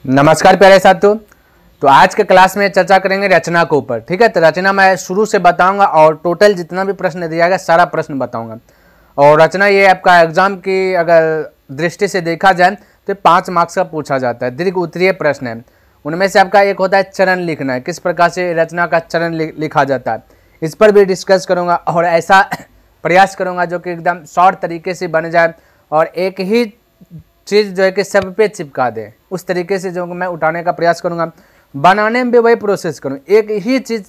नमस्कार प्यारे साथियों। तो आज के क्लास में चर्चा करेंगे रचना के ऊपर। ठीक है, तो रचना मैं शुरू से बताऊंगा और टोटल जितना भी प्रश्न दिया गया सारा प्रश्न बताऊंगा। और रचना ये आपका एग्जाम की अगर दृष्टि से देखा जाए तो 5 मार्क्स का पूछा जाता है। दीर्घ उत्तरीय प्रश्न है। उनमें से आपका एक होता है चरण लिखना है, किस प्रकार से रचना का चरण लिखा जाता है, इस पर भी डिस्कस करूँगा। और ऐसा प्रयास करूँगा जो कि एकदम शॉर्ट तरीके से बन जाए और एक ही चीज़ जो है कि सब पे चिपका दे, उस तरीके से जो मैं उठाने का प्रयास करूँगा। बनाने में भी वही प्रोसेस करूँ, एक ही चीज़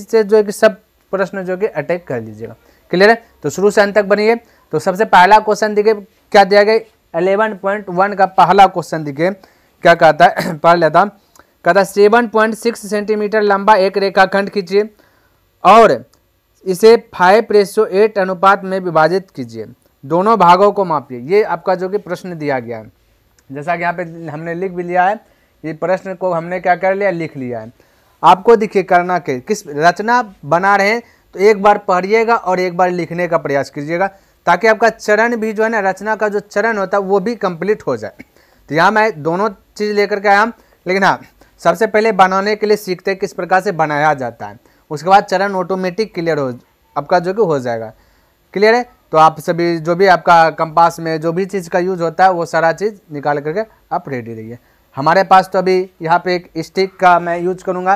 से जो है कि सब प्रश्न जो कि अटैक कर लीजिएगा। क्लियर है? तो शुरू से अंत तक बनिए। तो सबसे पहला क्वेश्चन देखिए क्या दिया गया। 11.1 का पहला क्वेश्चन देखिए क्या कहता है, पढ़ लेता। कहता 7.6 सेंटीमीटर लंबा एक रेखाखंड खींचिए और इसे 5:8 अनुपात में विभाजित कीजिए, दोनों भागों को मापिए। ये आपका जो कि प्रश्न दिया गया है, जैसा कि यहाँ पे हमने लिख भी लिया है। ये प्रश्न को हमने क्या कर लिया, लिख लिया है। आपको देखिए करना के किस रचना बना रहे हैं तो एक बार पढ़िएगा और एक बार लिखने का प्रयास कीजिएगा, ताकि आपका चरण भी जो है ना, रचना का जो चरण होता है वो भी कंप्लीट हो जाए। तो यहाँ मैं दोनों चीज़ लेकर के आया, लेकिन हाँ सबसे पहले बनाने के लिए सीखते हैं किस प्रकार से बनाया जाता है, उसके बाद चरण ऑटोमेटिक क्लियर हो आपका जो कि हो जाएगा। क्लियर है? तो आप सभी जो भी आपका कंपास में जो भी चीज़ का यूज होता है वो सारा चीज़ निकाल करके आप रेडी रहिए। हमारे पास तो अभी यहाँ पे एक स्टिक का मैं यूज करूँगा,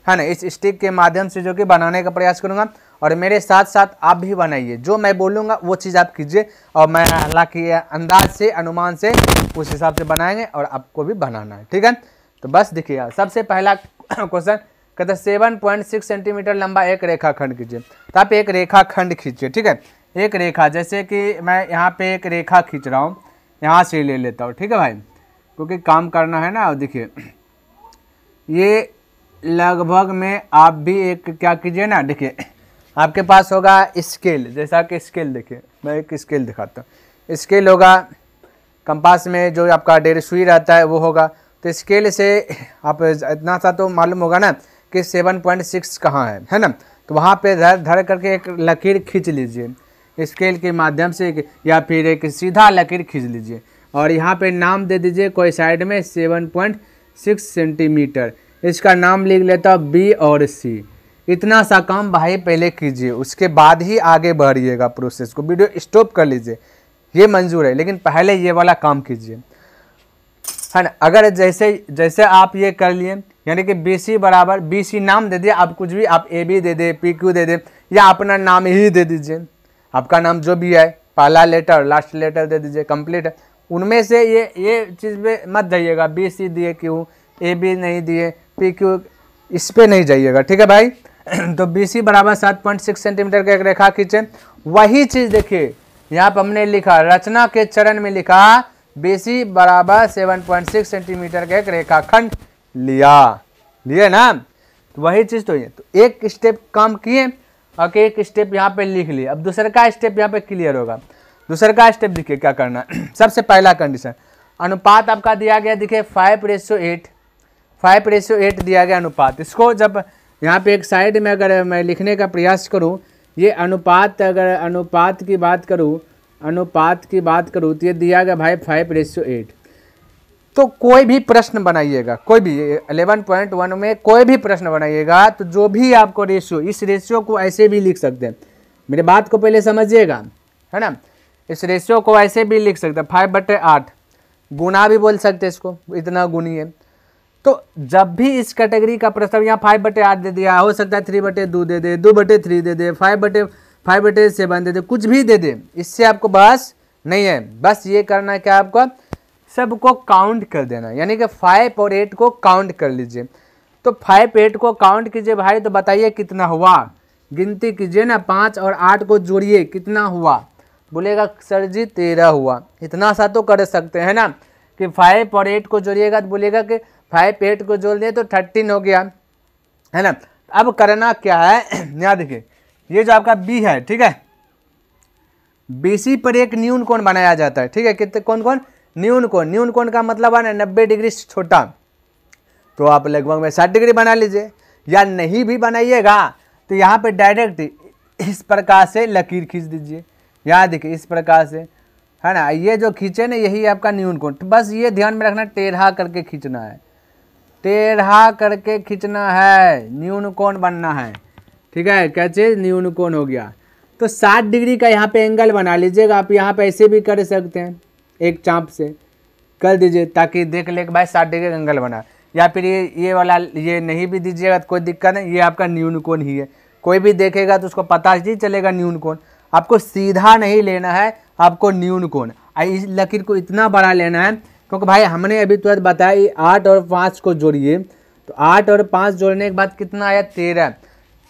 है ना। इस स्टिक के माध्यम से जो कि बनाने का प्रयास करूँगा और मेरे साथ साथ आप भी बनाइए। जो मैं बोलूँगा वो चीज़ आप कीजिए और मैं हालांकि अंदाज से अनुमान से उस हिसाब से बनाएंगे और आपको भी बनाना है। ठीक है, तो बस देखिए सबसे पहला क्वेश्चन कहते हैं 7.6 सेंटीमीटर लंबा एक रेखाखंड कीजिए। तो आप एक रेखाखंड खींचिए। ठीक है, एक रेखा, जैसे कि मैं यहाँ पे एक रेखा खींच रहा हूँ, यहाँ से ले लेता हूँ। ठीक है भाई, क्योंकि काम करना है ना। देखिए ये लगभग में आप भी एक क्या कीजिए ना, देखिए आपके पास होगा स्केल, जैसा कि स्केल देखिए मैं एक स्केल दिखाता हूँ। स्केल होगा कंपास में जो आपका 1.5 सुई रहता है वो होगा। तो स्केल से आप इतना सा तो मालूम होगा ना कि 7.6 कहाँ है ना। तो वहाँ पे धर करके एक लकीर खींच लीजिए स्केल के माध्यम से, या फिर एक सीधा लकीर खींच लीजिए और यहाँ पे नाम दे दीजिए कोई साइड में 7.6 सेंटीमीटर। इसका नाम लिख लेता हूँ बी और सी। इतना सा काम भाई पहले कीजिए, उसके बाद ही आगे बढ़िएगा प्रोसेस को। वीडियो स्टॉप कर लीजिए, ये मंजूर है, लेकिन पहले ये वाला काम कीजिए, है ना। अगर जैसे आप ये कर लिए, यानी कि BC बराबर BC नाम दे दिए, आप कुछ भी आप AB दे दे, PQ दे दे, या अपना नाम ही दे दीजिए। आपका नाम जो भी है, पहला लेटर लास्ट लेटर दे दीजिए, कंप्लीट है। उनमें से ये चीज़ पे मत जाइएगा, BC दिए क्यों, AB नहीं दिए, PQ इस पे नहीं जाइएगा। ठीक है भाई। तो BC बराबर 7.6 सेंटीमीटर का एक रेखा खींचे। वही चीज़ देखिए यहाँ पर हमने लिखा, रचना के चरण में लिखा BC बराबर 7.6 सेंटीमीटर का एक रेखाखंड लिए ना। तो वही चीज़ तो ये, तो एक स्टेप काम किए और एक स्टेप यहाँ पे लिख लिए। अब दूसरा का स्टेप यहाँ पे क्लियर होगा। दूसरा का स्टेप देखिए क्या करना। सबसे पहला कंडीशन, अनुपात आपका दिया गया देखिए 5:8 दिया गया अनुपात। इसको जब यहाँ पे एक साइड में अगर मैं लिखने का प्रयास करूँ, ये अनुपात, अगर अनुपात की बात करूँ तो ये दिया गया भाई 5:8। तो कोई भी प्रश्न बनाइएगा, कोई भी 11.1 में कोई भी प्रश्न बनाइएगा तो जो भी आपको रेशियो, इस रेशियो को ऐसे भी लिख सकते हैं। मेरे बात को पहले समझिएगा, है ना। इस रेशियो को ऐसे भी लिख सकते हैं 5/8, गुना भी बोल सकते हैं इसको, इतना गुनिए। तो जब भी इस कैटेगरी का प्रश्न, यहाँ 5/8 दे दिया, हो सकता है 3/2 दे दे, 2/3 दे दे, 5/7 दे दे, कुछ भी दे दे, इससे आपको बस नहीं है। बस ये करना है क्या, आपको सबको काउंट कर देना, यानी कि 5 और 8 को काउंट कर लीजिए। तो 5 8 को काउंट कीजिए भाई, तो बताइए कितना हुआ, गिनती कीजिए ना। 5 और 8 को जोड़िए, कितना हुआ, बोलेगा सर जी 13 हुआ। इतना सा तो कर सकते हैं ना कि 5 और 8 को जोड़िएगा तो बोलेगा कि 5 8 को जोड़ दिए तो 13 हो गया, है ना। अब करना क्या है, यहाँ देखिए ये जो आपका B है, ठीक है, BC पर एक न्यून कोण बनाया जाता है। ठीक है, कितने कौन न्यून कोण का मतलब है ना 90 डिग्री से छोटा। तो आप लगभग में 60 डिग्री बना लीजिए, या नहीं भी बनाइएगा तो यहाँ पे डायरेक्ट इस प्रकार से लकीर खींच दीजिए। यहाँ देखिए इस प्रकार से है ना, ये जो खींचे ना यही आपका न्यून कोण। तो बस ये ध्यान में रखना, टेढ़ा करके खींचना है, टेढ़ा करके खींचना है, न्यून कोण बनना है। ठीक है, क्या चीज़, न्यून कोण हो गया। तो 60 डिग्री का यहाँ पे एंगल बना लीजिएगा। आप यहाँ पे ऐसे भी कर सकते हैं, एक चाप से कर दीजिए ताकि देख ले कि भाई 60 डिग्री का एंगल बना। या फिर ये वाला ये नहीं भी दीजिएगा तो कोई दिक्कत नहीं, ये आपका न्यून कोण ही है। कोई भी देखेगा तो उसको पता ही चलेगा न्यून कोण। आपको सीधा नहीं लेना है, आपको न्यून कोण। इस लकीर को इतना बड़ा लेना है क्योंकि भाई हमने अभी तुरंत बताया 8 और 5 को जोड़िए, तो 8 और 5 जोड़ने के बाद कितना आया, 13।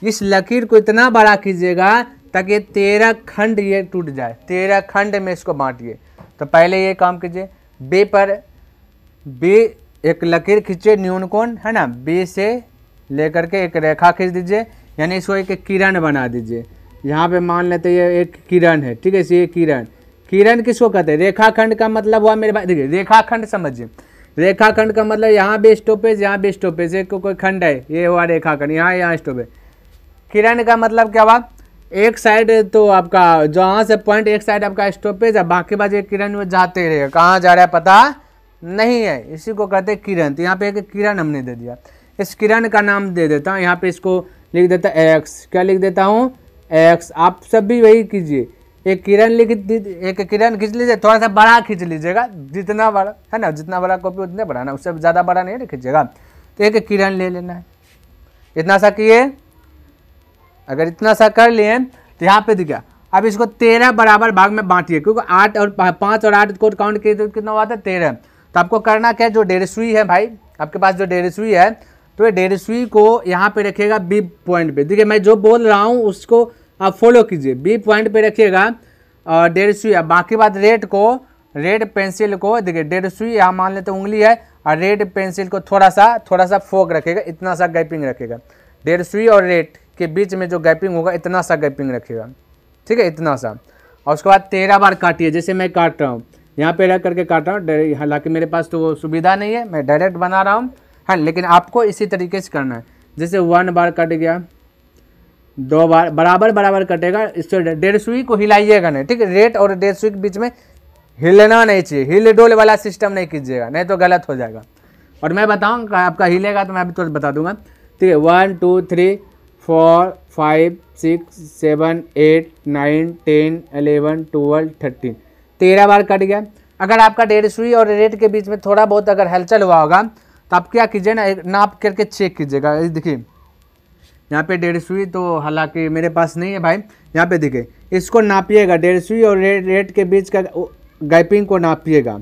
इस लकीर को इतना बड़ा कीजिएगा ताकि 13 खंड ये टूट जाए, 13 खंड में इसको बांटिए। तो पहले ये काम कीजिए, बी पर बी एक लकीर खींचे न्यून कोण, है ना, बी से लेकर के एक रेखा खींच दीजिए, यानी इसको एक किरण बना दीजिए। यहाँ पे मान लेते ये एक किरण है, ठीक है, ये किरण, किरण किसको कहते हैं, रेखाखंड का मतलब हुआ मेरे भाई, देखिए रेखाखंड समझिए, रेखाखंड का मतलब यहाँ भी स्टॉपेज, यहाँ भी स्टॉपेज, एक कोई खंड है, ये हुआ रेखाखंड, यहाँ स्टॉपेज। किरण का मतलब क्या हुआ, एक साइड तो आपका जहाँ से पॉइंट एक साइड आपका स्टॉपेज है, बाकी बाजू एक किरण में जाते रहेगा, कहाँ जा रहा है पता नहीं है, इसी को कहते हैं किरण। तो यहाँ पे एक किरण हमने दे दिया, इस किरण का नाम दे देता हूँ, यहाँ पे इसको लिख देता एक्स, क्या लिख देता हूँ, एक्स। आप सब भी वही कीजिए, एक किरण लिख एक किरण खींच लीजिए, थोड़ा सा बड़ा खींच लीजिएगा, जितना बड़ा है ना, जितना बड़ा कॉपी उतने बड़ा ना, उससे ज़्यादा बड़ा नहीं खींचेगा। तो एक किरण ले लेना है, इतना सा किए, अगर इतना सा कर लिए तो यहाँ पे दिखा। अब इसको 13 बराबर भाग में बांटिए, क्योंकि 8 और 5 और 8 को काउंट किए तो कितना हुआ था, 13। तो आपको करना क्या है, जो 1.5 सुई है भाई आपके पास, जो 1.5 सुई है, तो ये 1.5 सुई को यहाँ पे रखिएगा बी पॉइंट पे। देखिए मैं जो बोल रहा हूँ उसको आप फॉलो कीजिए, बी पॉइंट पे रखिएगा और 1.5 सुई। अब बाकी बात रेड पेंसिल को देखिए 1.5 सुई यहाँ मान लेते उंगली है, और रेड पेंसिल को थोड़ा सा फोक रखेगा, इतना सा गैपिंग रखेगा, 1.5 सुई और रेड के बीच में जो गैपिंग होगा इतना सा गैपिंग रखेगा, ठीक है, इतना सा। और उसके बाद 13 बार काटिए, जैसे मैं काट रहा हूँ, यहाँ पे रख करके काट रहा हूँ, हालांकि मेरे पास तो वो सुविधा नहीं है, मैं डायरेक्ट बना रहा हूँ, हाँ, लेकिन आपको इसी तरीके से करना है। जैसे 1 बार कट गया, 2 बार बराबर कटेगा, इससे 1.5 सुई को हिलाइएगा नहीं, ठीक है, रेड और 1.5 सुई के बीच में हिलना नहीं चाहिए, हिल डोल वाला सिस्टम नहीं कीजिएगा, नहीं तो गलत हो जाएगा। और मैं बताऊँगा आपका हिलेगा तो मैं अभी तुरंत बता दूंगा, ठीक है। 1 2 3 4 5 6 7 8 9 10 11 12 13 13 बार कट गया। अगर आपका 1.5 सुई और रेड के बीच में थोड़ा बहुत अगर हलचल हुआ होगा तो आप क्या कीजिए ना, एक नाप करके चेक कीजिएगा। देखिए यहाँ पे 1.5 सुई तो हालांकि मेरे पास नहीं है भाई, यहाँ पे देखिए इसको नापिएगा, 1.5 सुई और रेड के बीच का गैपिंग को नापिएगा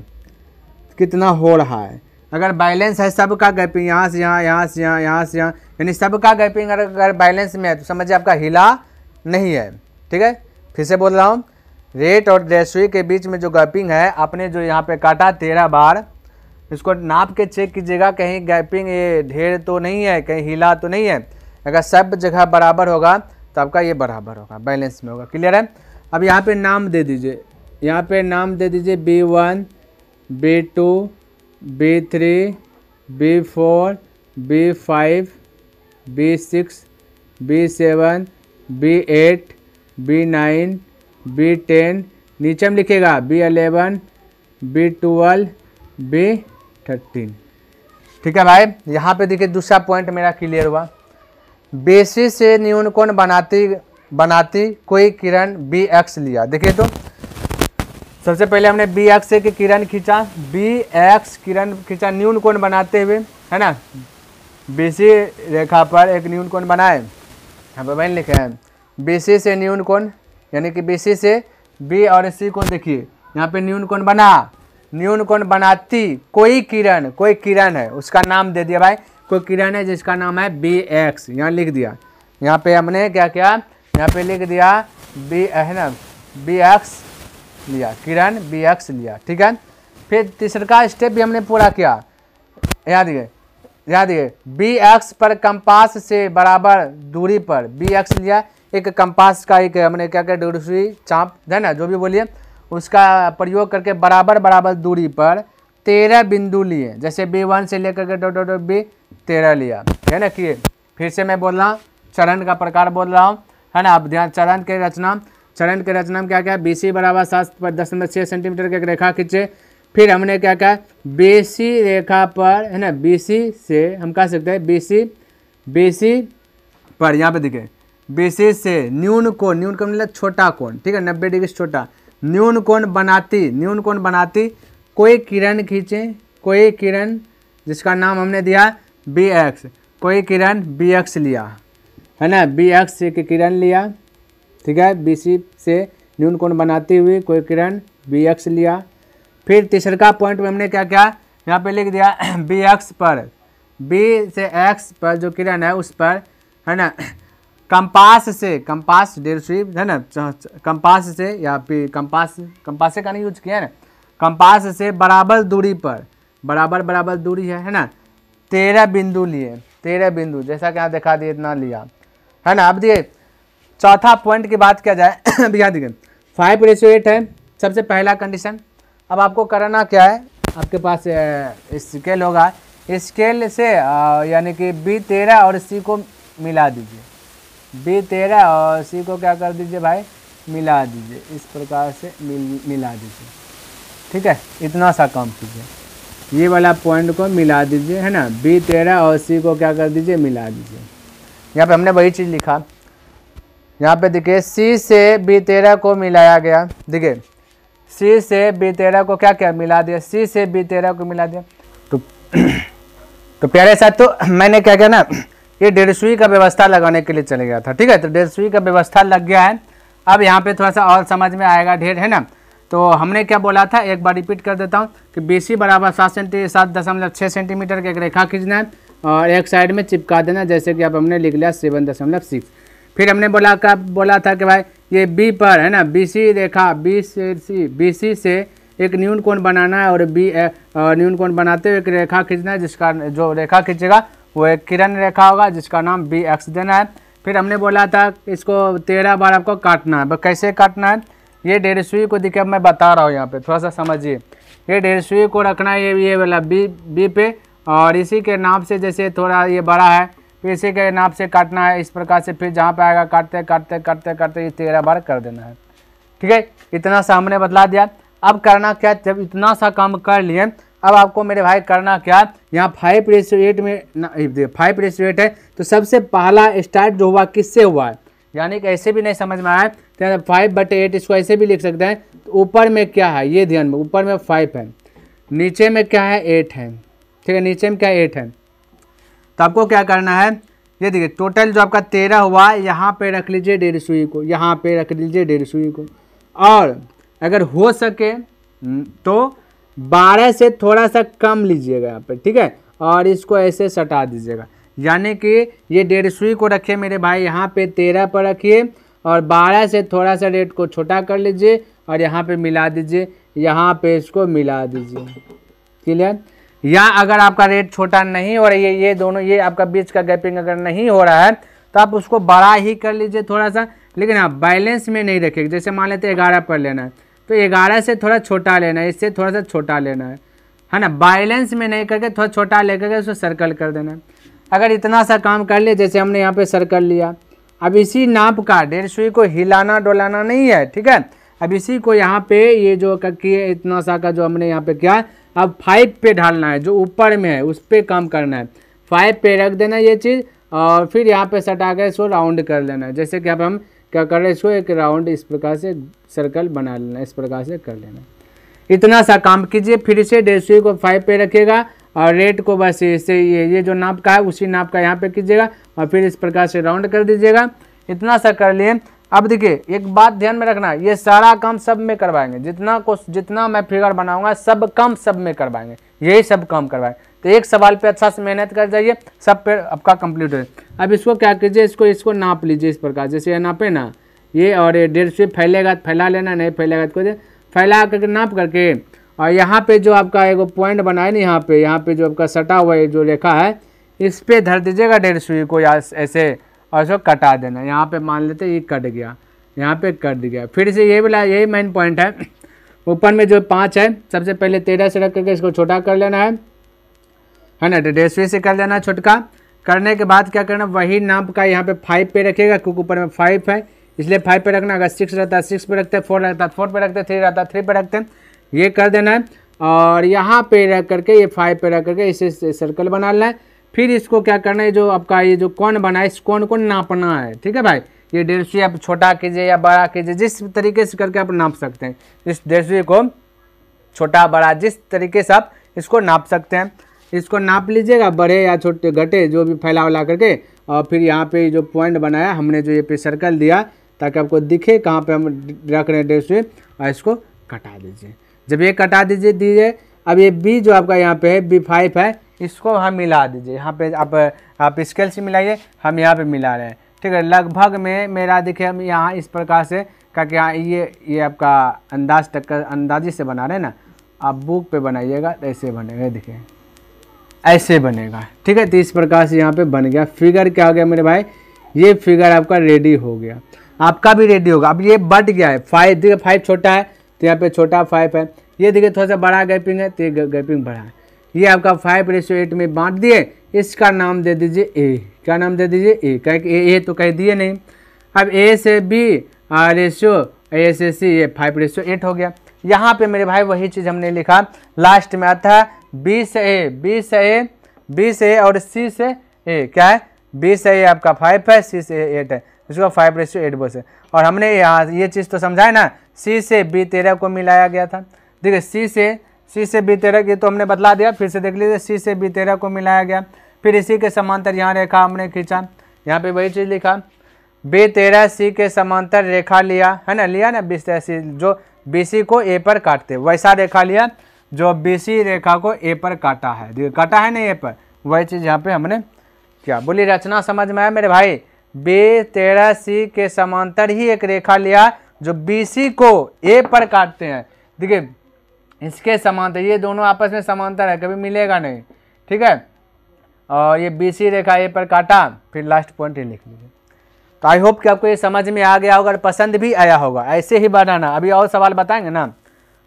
कितना हो रहा है। अगर बैलेंस है सबका गैपिंग, यहाँ से यहाँ, यहाँ से यहाँ, यहाँ से यहाँ, यानी सबका गैपिंग अगर बैलेंस में है तो समझिए आपका हिला नहीं है, ठीक है। फिर से बोल रहा हूँ, रेड और 1.5 सुई के बीच में जो गैपिंग है, आपने जो यहाँ पे काटा 13 बार, इसको नाप के चेक कीजिएगा कहीं गैपिंग ये ढेर तो नहीं है, कहीं हिला तो नहीं है। अगर सब जगह बराबर होगा तो आपका ये बराबर होगा, बैलेंस में होगा। क्लियर है। अब यहाँ पे नाम दे दीजिए, यहाँ पे नाम दे दीजिए B1 B2 B3 B4 B5 B6 B7 B8 B9 B10, नीचे में लिखेगा B11 B12 B13। ठीक है भाई, यहाँ पे देखिए दूसरा पॉइंट मेरा क्लियर हुआ। बेसिस से न्यून कोण बनाती कोई किरण BX लिया। देखिए तो सबसे पहले हमने BX से की किरण खींचा, BX किरण खींचा न्यून कोण बनाते हुए, है ना, BC रेखा पर एक न्यून कोण बनाए, यहाँ पर मैंने लिखे हैं BC से न्यून कोण, यानी कि BC से B और C को देखिए यहाँ पे न्यून कोण बना, न्यून कोण बनाती कोई किरण है, उसका नाम दे दिया भाई, कोई किरण है जिसका नाम है BX, यहाँ लिख दिया। यहाँ पे हमने क्या किया, यहाँ पे लिख दिया B है ना, BX लिया, किरण BX लिया, ठीक है। फिर तीसरा स्टेप भी हमने पूरा किया, याद दिए BX पर कंपास से बराबर दूरी पर BX लिया, एक कंपास का एक हमने क्या किया, 1.5 सुई चाप है ना, जो भी बोलिए, उसका प्रयोग करके बराबर दूरी पर 13 बिंदु लिए, जैसे B1 से लेकर के डॉट B 13 लिया, है ना, किए। फिर से मैं बोल रहा हूँ, चरण का प्रकार बोल रहा हूँ, है ना, आप ध्यान, चरण के रचना, चरण के रचना में क्या क्या BC बराबर 7.6 सेंटीमीटर की एक रेखा खींचे। फिर हमने क्या क्या BC रेखा पर है ना, BC से हम कह सकते हैं BC पर यहाँ पे देखिए BC से न्यून कोण मतलब छोटा कोण, ठीक है, 90 डिग्री से छोटा न्यून कोण बनाती कोई किरण खींचे, कोई किरण जिसका नाम हमने दिया BX, कोई किरण BX लिया है ना, BX की किरण लिया, ठीक है, BC से न्यून कोण बनाती हुई कोई किरण BX लिया। फिर तीसरा पॉइंट में हमने क्या क्या यहाँ पे लिख दिया BX पर, B से X पर जो किरण है उस पर है ना कंपास डेढ़ सुई है ना, कंपास से या फिर कंपास से का नहीं यूज किया है ना, कंपास से बराबर दूरी पर, बराबर दूरी है ना, 13 बिंदु लिए, 13 बिंदु जैसा कि यहाँ दिखा दिए इतना लिया है ना। अब दिए चौथा पॉइंट की बात किया जाए अब यहाँ देखिए 5:8 है सबसे पहला कंडीशन। अब आपको करना क्या है, आपके पास स्केल होगा, स्केल से यानी कि B13 और C को मिला दीजिए, B13 और C को क्या कर दीजिए भाई, मिला दीजिए, इस प्रकार से मिला दीजिए, ठीक है, इतना सा काम कीजिए, ये वाला पॉइंट को मिला दीजिए है ना, B13 और C को क्या कर दीजिए, मिला दीजिए। यहाँ पे हमने वही चीज़ लिखा, यहाँ पे देखिए C से B13 को मिलाया गया, देखिए C से B13 को क्या क्या मिला दिया, C से B13 को मिला दिया। तो प्यारे साथ तो मैंने क्या किया ना, ये 1.5 सुई का व्यवस्था लगाने के लिए चले गया था, ठीक है, तो 1.5 सुई का व्यवस्था लग गया है। अब यहाँ पे थोड़ा सा और समझ में आएगा ढेर है ना। तो हमने क्या बोला था, एक बार रिपीट कर देता हूँ कि BC बराबर 7.6 सेंटीमीटर की एक रेखा खींचना है और एक साइड में चिपका देना, जैसे कि अब हमने लिख लिया 7.6। फिर हमने बोला था कि भाई ये B पर है ना, BC रेखा BC से एक न्यून कोण बनाना है और न्यून कोण बनाते हुए एक रेखा खींचना है, जिसका जो रेखा खींचेगा वो एक किरण रेखा होगा जिसका नाम BX देना है। फिर हमने बोला था इसको 13 बार आपको काटना है। कैसे काटना है, ये 1.5 सुई को देखिए मैं बता रहा हूँ, यहाँ पे थोड़ा सा समझिए, ये 1.5 सुई को रखना है ये वाला B पे, और इसी के नाप से जैसे थोड़ा ये बड़ा है फिर इसी के नाप से काटना है इस प्रकार से, फिर जहाँ पे आएगा काटते काटते काटते काटते ये 13 बार कर देना है, ठीक है, इतना सा हमने बतला दिया। अब करना क्या, जब इतना सा काम कर लिए अब आपको मेरे भाई करना क्या, यहाँ 5:8 में 5:8 है तो सबसे पहला स्टार्ट जो हुआ किससे हुआ है, यानी कि ऐसे भी नहीं समझ में आया तो 5/8 इसको ऐसे भी लिख सकते हैं। तो ऊपर में क्या है ये ध्यान में, ऊपर में 5 है, नीचे में क्या है 8 है, ठीक है, नीचे में क्या 8 है। तो आपको क्या करना है, ये देखिए टोटल जो आपका 13 हुआ यहाँ पे रख लीजिए 1.5 सुई को, यहाँ पे रख लीजिए 1.5 सुई को, और अगर हो सके तो 12 से थोड़ा सा कम लीजिएगा यहाँ पे, ठीक है, और इसको ऐसे सटा दीजिएगा, यानी कि ये 1.5 सुई को रखिए मेरे भाई यहाँ पे 13 पर रखिए और 12 से थोड़ा सा रेट को छोटा कर लीजिए और यहाँ पे मिला दीजिए, यहाँ पे इसको मिला दीजिए, क्लियर। या अगर आपका रेट छोटा नहीं हो रहा है, ये दोनों ये आपका बीच का गैपिंग अगर नहीं हो रहा है तो आप उसको बड़ा ही कर लीजिए थोड़ा सा, लेकिन आप बैलेंस में नहीं रखिएगा। जैसे मान लेते 11 पर लेना है तो 11 से थोड़ा छोटा लेना है, इससे थोड़ा सा छोटा लेना है ना, बैलेंस में नहीं करके थोड़ा छोटा लेकर के उसको सर्कल कर देना है। अगर इतना सा काम कर ले जैसे हमने यहाँ पे सर्कल लिया, अब इसी नाप का 1.5 सुई को हिलाना डोलाना नहीं है, ठीक है, अब इसी को यहाँ पे ये जो किए इतना सा का जो हमने यहाँ पे किया, अब 5 पे ढालना है, जो ऊपर में है उस पर काम करना है, 5 पे रख देना ये चीज़ और फिर यहाँ पे सटा के इसको राउंड कर लेना है। जैसे कि अब हम क्या कर रहे हैं, इसको एक राउंड इस प्रकार से सर्कल बना लेना, इस प्रकार से कर लेना, इतना सा काम कीजिए। फिर इसे 1.5 सुई को 5 पे रखिएगा और रेट को बस इसे ये जो नाप का है उसी नाप का यहाँ पे कीजिएगा और फिर इस प्रकार से राउंड कर दीजिएगा, इतना सा कर लिए। अब देखिए एक बात ध्यान में रखना, ये सारा काम सब में करवाएंगे, जितना मैं फिगर बनाऊंगा सब काम सब में करवाएंगे, यही सब काम करवाएंगे। तो एक सवाल पे अच्छा से मेहनत कर जाइए, सब पे आपका कंप्लीट हो। अब इसको क्या कीजिए, इसको नाप लीजिए इस प्रकार, जैसे ये नापे ना ये, और ये 1.5 सुई फैलेगा फैला लेना, नहीं फैलेगा तो फैला करके नाप करके, और यहाँ पे जो आपका एक पॉइंट बनाए ना, यहाँ पे जो आपका सटा हुआ है जो रेखा है इस पर धर दीजिएगा 1.5 सुई को या ऐसे, और इसको कटा देना। यहाँ पे मान लेते ये कट गया, यहाँ पे कट दिया। फिर से ये वाला यही मेन पॉइंट है, ऊपर में जो 5 है सबसे पहले 13 से रख करके इसको छोटा कर लेना है ना, 1.5 सुई से कर लेना है छोटका। करने के बाद क्या करना, वही नाप का यहाँ पे 5 पे रखिएगा क्योंकि ऊपर में 5 है, इसलिए 5 पे रखना। अगर 6 रहता है 6 पे रखते हैं, 4 रहता है 4 पे रखते हैं, 3 रहता है 3 पे रखते हैं, ये कर देना है। और यहाँ पे रख करके ये 5 पे रख करके इसे सर्कल बना लेना है। फिर इसको क्या करना है, जो आपका ये जो कोण बना है इस कोण को नापना है, ठीक है भाई। ये 150 आप छोटा कीजिए या बड़ा कीजिए, जिस तरीके से करके आप नाप सकते हैं। इस 150 को छोटा बड़ा जिस तरीके से आप इसको नाप सकते हैं। इसको नाप लीजिएगा, बड़े या छोटे घटे जो भी फैला वला करके। और फिर यहाँ पे जो पॉइंट बनाया हमने, जो ये पे सर्कल दिया ताकि आपको दिखे कहाँ पे हम रख रहे हैं 150, और इसको कटा दीजिए। जब ये कटा दीजिए अब ये बी जो आपका यहाँ पे है B5 है, इसको हम मिला दीजिए। यहाँ पे आप स्केल से मिलाइए, हम यहाँ पे मिला रहे हैं, ठीक है। लगभग में मेरा देखिए हम यहाँ इस प्रकार से क्योंकि यहाँ ये आपका अंदाजी से बना रहे हैं ना, आप बुक पे बनाइएगा तो ऐसे बनेगा, देखिए ऐसे बनेगा, ठीक है। तो इस प्रकार से यहाँ पे बन गया। फिगर क्या हो गया मेरे भाई, ये फिगर आपका रेडी हो गया, आपका भी रेडी होगा। अब ये बढ़ गया है 5, देखिए 5 छोटा है तो यहाँ पे छोटा 5 है। ये देखिए थोड़ा सा बड़ा गैपिंग है तो ये गैपिंग बड़ा है। ये आपका 5:8 में बांट दिए, इसका नाम दे दीजिए ए। क्या नाम दे दीजिए ए, कह ए तो कह दिए नहीं। अब ए से बी रेशियो ए से सी, ये 5:8 हो गया। यहाँ पे मेरे भाई वही चीज़ हमने लिखा, लास्ट में आता है बी से ए और सी से ए। क्या है, बी से ए आपका 5 है, सी से 8 है, इसको 5:8 बोले। और हमने यहाँ ये चीज़ तो समझा है ना, सी से B13 को मिलाया गया था। देखिए सी से B13 की तो हमने बतला दिया, फिर से देख लीजिए, सी से B13 को मिलाया गया। फिर इसी के समांतर यहाँ रेखा हमने खींचा, यहाँ पे वही चीज़ लिखा, B13 सी के समांतर रेखा लिया है ना, लिया ना B13 सी, जो BC को A पर काटते, वैसा रेखा लिया जो BC रेखा को A पर काटा है। देखिए काटा है ना A पर, वही चीज़ यहाँ पे हमने क्या बोली, रचना समझ में आया मेरे भाई। B13 सी के समांतर ही एक रेखा लिया जो BC को A पर काटते हैं। देखिए इसके समांतर, ये दोनों आपस में समांतर है, कभी मिलेगा नहीं, ठीक है। और ये BC रेखा A पर काटा, फिर लास्ट पॉइंट ये लिख लीजिए। तो आई होप कि आपको ये समझ में आ गया होगा और पसंद भी आया होगा। ऐसे ही बनाना, अभी और सवाल बताएंगे ना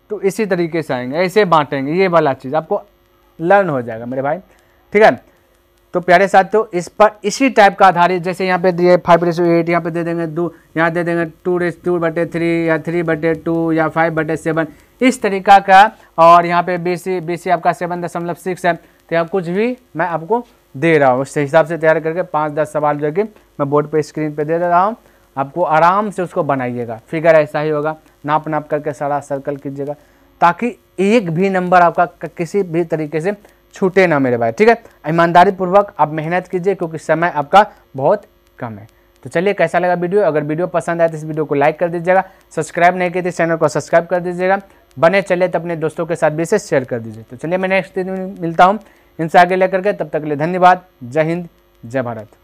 तो इसी तरीके से आएंगे, ऐसे बांटेंगे, ये वाला चीज़ आपको लर्न हो जाएगा मेरे भाई, ठीक है। तो प्यारे साथियों, इस पर इसी टाइप का आधारित, जैसे यहाँ पे दिए 5:8, यहाँ पे दे देंगे 2, यहाँ दे देंगे 2/3 या 3/2 या 5/7, इस तरीका का। और यहाँ पे BC आपका 7.6 है, तो यहाँ कुछ भी मैं आपको दे रहा हूँ, उस हिसाब से तैयार करके 5-10 सवाल जो कि मैं बोर्ड पे स्क्रीन पे दे रहा हूँ, आपको आराम से उसको बनाइएगा। फिगर ऐसा ही होगा, नाप करके सारा सर्कल कीजिएगा, ताकि एक भी नंबर आपका किसी भी तरीके से छूटे ना मेरे भाई, ठीक है। ईमानदारी पूर्वक आप मेहनत कीजिए, क्योंकि समय आपका बहुत कम है। तो चलिए, कैसा लगा वीडियो, अगर वीडियो पसंद आए तो इस वीडियो को लाइक कर दीजिएगा, सब्सक्राइब नहीं किए तो चैनल को सब्सक्राइब कर दीजिएगा, बने चले तो अपने दोस्तों के साथ भी इसे शेयर कर दीजिए। तो चलिए, मैं नेक्स्ट दिन मिलता हूँ इनसे आगे लेकर के, तब तक के लिए धन्यवाद। जय हिंद, जय भारत।